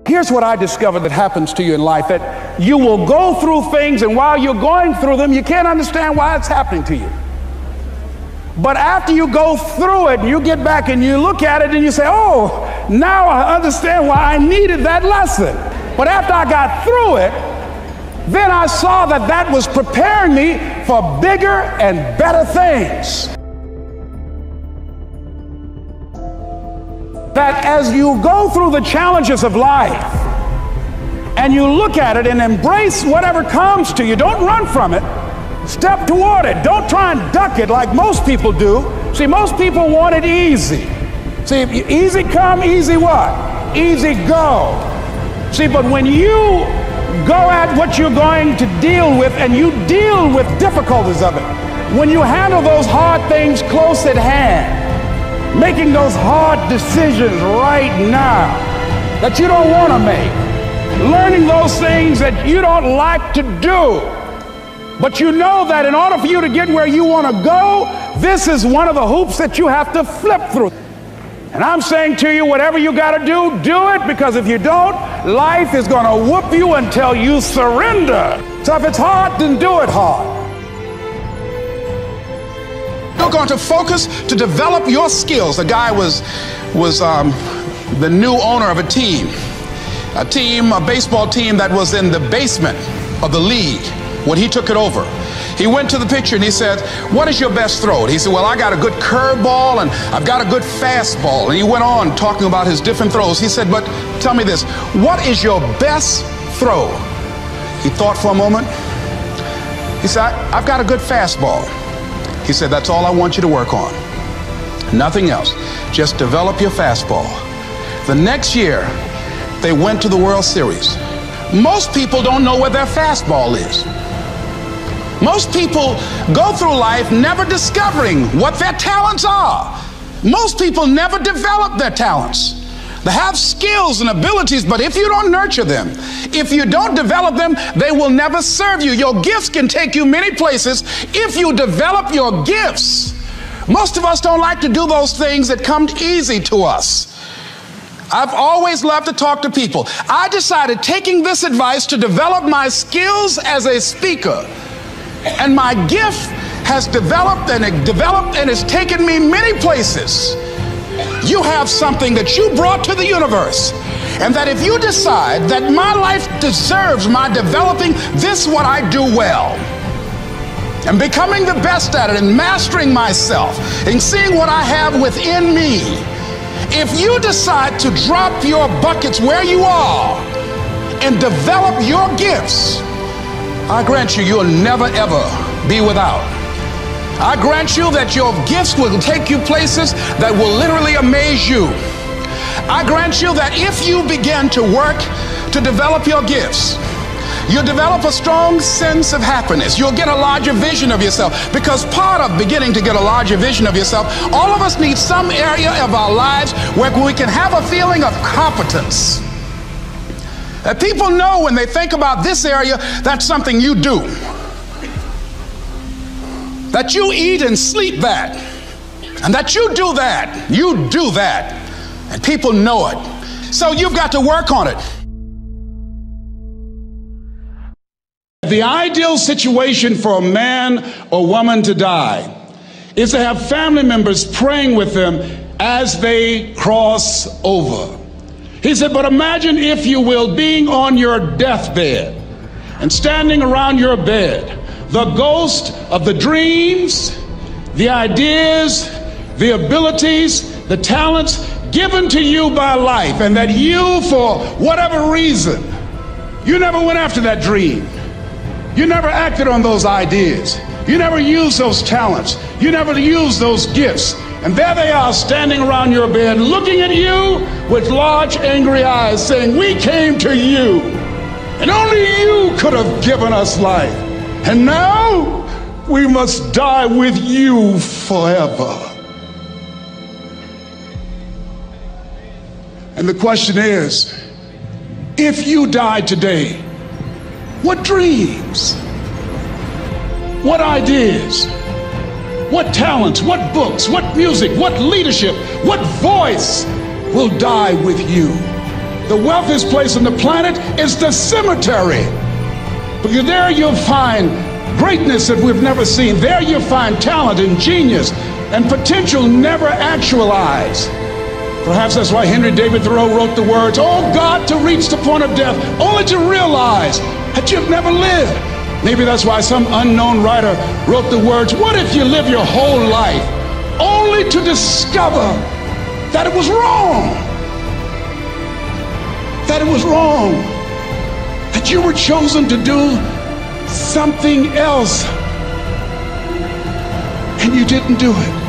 Here's what I discovered that happens to you in life, that you will go through things, and while you're going through them, you can't understand why it's happening to you. But after you go through it and you get back and you look at it and you say, oh, now I understand why I needed that lesson. But after I got through it, then I saw that that was preparing me for bigger and better things. That as you go through the challenges of life and you look at it and embrace whatever comes to you, don't run from it. Step toward it. Don't try and duck it like most people do. See, most people want it easy. See, easy come, easy what? Easy go. See, but when you go at what you're going to deal with and you deal with difficulties of it, when you handle those hard things close at hand, making those hard decisions right now that you don't want to make, learning those things that you don't like to do, but you know that in order for you to get where you want to go, this is one of the hoops that you have to flip through. And I'm saying to you, whatever you got to do, do it, because if you don't, life is going to whoop you until you surrender. So if it's hard, then do it hard. You're going to focus to develop your skills. The guy was the new owner of a baseball team that was in the basement of the league when he took it over. He went to the picture and he said, what is your best throw? And he said, well, I got a good curveball and I've got a good fastball. And he went on talking about his different throws. He said, but tell me this, what is your best throw? He thought for a moment. He said, I've got a good fastball. He said, that's all I want you to work on. Nothing else. Just develop your fastball. The next year, they went to the World Series. Most people don't know where their fastball is. Most people go through life never discovering what their talents are. Most people never develop their talents. They have skills and abilities, but if you don't nurture them, if you don't develop them, they will never serve you. Your gifts can take you many places if you develop your gifts. Most of us don't like to do those things that come easy to us. I've always loved to talk to people. I decided, taking this advice, to develop my skills as a speaker. And my gift has developed and it's taken me many places. You have something that you brought to the universe, and that if you decide that my life deserves my developing this, what I do well, and becoming the best at it, and mastering myself, and seeing what I have within me, if you decide to drop your buckets where you are and develop your gifts, I grant you, you'll never ever be without. I grant you that your gifts will take you places that will literally amaze you. I grant you that if you begin to work to develop your gifts, you'll develop a strong sense of happiness. You'll get a larger vision of yourself, because part of beginning to get a larger vision of yourself, all of us need some area of our lives where we can have a feeling of competence. That people know when they think about this area, that's something you do. That you eat and sleep that. And that you do that. You do that. And people know it. So you've got to work on it. The ideal situation for a man or woman to die is to have family members praying with them as they cross over. He said, but imagine, if you will, being on your deathbed and standing around your bed, the ghost of the dreams, the ideas, the abilities, the talents given to you by life, and that you, for whatever reason, you never went after that dream. You never acted on those ideas. You never used those talents. You never used those gifts. And there they are, standing around your bed, looking at you with large, angry eyes, saying, we came to you, and only you could have given us life. And now we must die with you forever. And the question is, if you died today, what dreams, what ideas, what talents, what books, what music, what leadership, what voice will die with you? The wealthiest place on the planet is the cemetery, because there you'll find greatness that we've never seen. There you'll find talent and genius and potential never actualized. Perhaps that's why Henry David Thoreau wrote the words, "Oh God, to reach the point of death, only to realize that you've never lived." Maybe that's why some unknown writer wrote the words, "What if you live your whole life only to discover that it was wrong? That it was wrong, that you were chosen to do something else and you didn't do it."